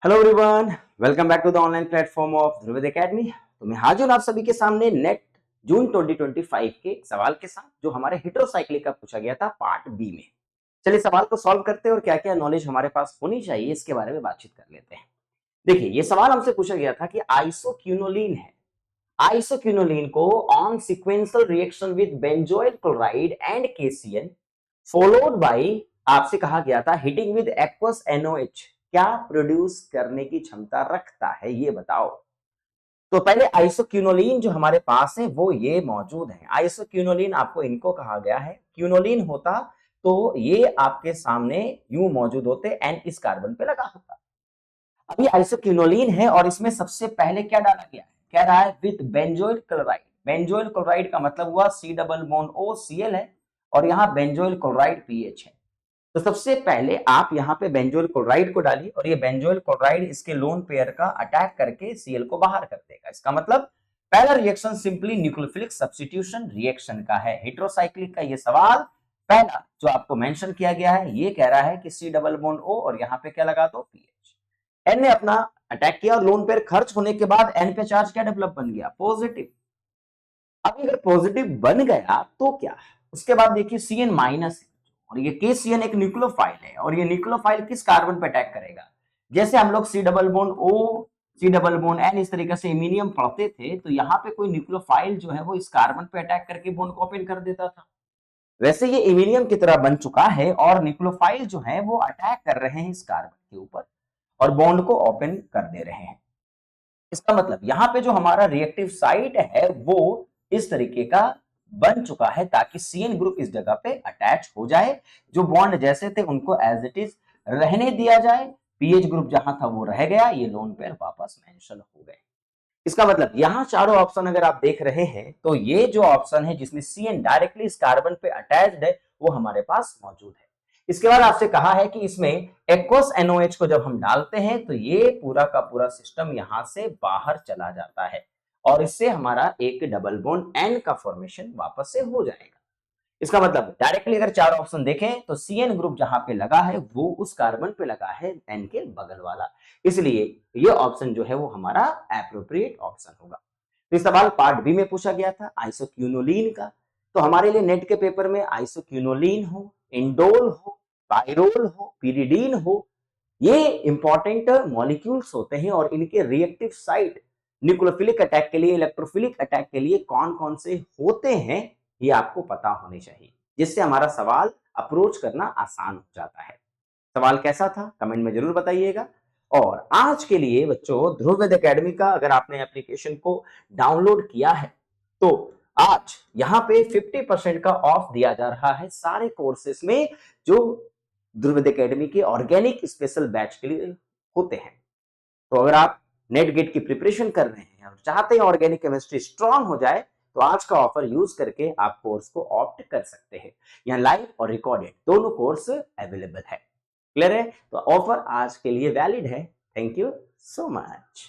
Hello everyone, welcome back to the online platform of Dhruvid academy. तो मैं हाजिर हूं आप सभी के सामने नेट जून 2025 के एक सवाल के साथ जो हमारे हेटेरोसाइक्लिक का पूछा गया था पार्ट बी में। चलिए सवाल को सॉल्व करते हैं और क्या क्या नॉलेज हमारे पास होनी चाहिए इसके बारे में बातचीत कर लेते हैं। देखिए, ये सवाल हमसे पूछा गया था कि आइसोक्यूनोलिन है। आइसोक्यूनोलिन को on sequential reaction with benzoyl chloride and KCN followed by, आपसे कहा गया था हीटिंग विद एक्वस एनओएच, क्या प्रोड्यूस करने की क्षमता रखता है ये बताओ। तो पहले आइसोक्यूनोलिन जो हमारे पास है वो ये मौजूद है। आइसोक्यूनोलिन आपको इनको कहा गया है। क्यूनोलिन होता तो ये आपके सामने यूं मौजूद होते, एन इस कार्बन पे लगा होता। अभी आइसोक्यूनोलिन है और इसमें सबसे पहले क्या डाला गया है, कह रहा है with benzoyl chloride. Benzoyl chloride का मतलब हुआ C double bond O C L है और यहाँ बेंजोइल क्लोराइड पीएच है। तो सबसे पहले आप यहाँ पे बेंजोइल क्लोराइड को डालिए और ये बेंजोइल क्लोराइड इसके लोन पेयर का अटैक करके सीएल को बाहर कर देगा। इसका मतलब पहला reaction simply nucleophilic substitution reaction का है। हेटेरोसाइक्लिक का ये सवाल पहला जो आपको मेंशन किया गया है ये कह रहा है कि सी डबल बॉन्ड ओ और यहाँ पे क्या लगा दो पीएच। एन ने अपना अटैक किया और लोन पेयर खर्च होने के बाद एन पे चार्ज क्या डेवलप बन गया, पॉजिटिव। अब अगर पॉजिटिव बन गया तो क्या, उसके बाद देखिए सी एन माइनस और ये के सी एन एक न्यूक्लियोफाइल है और ये न्यूक्लियोफाइल किस कार्बन पे अटैक करेगा। जैसे हम लोग C double bond O C double bond N इस तरीके से इमीनियम पढ़ते थे तो यहाँ पे कोई न्यूक्लियोफाइल जो है वो इस कार्बन पे अटैक करके बॉन्ड को ओपन कर देता था। वैसे ये इमीनियम की तरह बन चुका है और न्यूक्लियोफाइल जो है वो अटैक कर रहे हैं इस कार्बन के ऊपर और बॉन्ड को ओपन कर दे रहे हैं। इसका मतलब यहाँ पे जो हमारा रिएक्टिव साइट है वो इस तरीके का बन चुका है ताकि सीएन ग्रुप इस जगह पे अटैच हो जाए। जो बॉन्ड जैसे थे उनको एज इट इज रहने दिया जाए। पीएच ग्रुप जहां था वो रह गया, ये लोन पेयर वापस मेंशन हो गए। इसका मतलब यहाँ चारों ऑप्शन अगर आप देख रहे हैं तो ये जो ऑप्शन है जिसमें सीएन डायरेक्टली इस कार्बन पे अटैच्ड है वो हमारे पास मौजूद है। इसके बाद आपसे कहा है कि इसमें एक्वस एनओएच को जब हम डालते हैं तो ये पूरा का पूरा सिस्टम यहां से बाहर चला जाता है और इससे हमारा एक डबल बॉन्ड एन का फॉर्मेशन वापस से हो जाएगा। इसका मतलब डायरेक्टली अगर चार ऑप्शन देखें तो सीएन ग्रुप जहां पे लगा है वो उस कार्बन पे लगा है एन के बगल वाला, इसलिए ये ऑप्शन जो है वो हमारा एप्रोप्रिएट ऑप्शन होगा। तो इस सवाल पार्ट बी में पूछा गया था आइसोक्यूनोलिन का। तो हमारे लिए नेट के पेपर में आइसोक्यूनोलिन हो, इंडोल हो, पाइरोल हो, पिरिडीन हो, ये इंपॉर्टेंट मॉलिक्यूल्स होते हैं और इनके रिएक्टिव साइट न्यूक्लियोफिलिक अटैक के लिए, इलेक्ट्रोफिलिक अटैक के लिए कौन कौन से होते हैं ये आपको पता होने चाहिए, जिससे हमारा सवाल अप्रोच करना आसान हो जाता है। सवाल कैसा था कमेंट में जरूर बताइएगा। और आज के लिए बच्चों ध्रुववेद एकेडमी का अगर आपने एप्लीकेशन को डाउनलोड किया है तो आज यहाँ पे 50% का ऑफ दिया जा रहा है सारे कोर्सेस में जो ध्रुववेद एकेडमी के ऑर्गेनिक स्पेशल बैच के लिए होते हैं। तो अगर आप नेट गेट की प्रिपरेशन कर रहे हैं और चाहते हैं ऑर्गेनिक केमिस्ट्री स्ट्रांग हो जाए तो आज का ऑफर यूज करके आप कोर्स को ऑप्ट कर सकते हैं। यहाँ लाइव और रिकॉर्डेड दोनों कोर्स अवेलेबल है। क्लियर है? तो ऑफर आज के लिए वैलिड है। Thank you so much.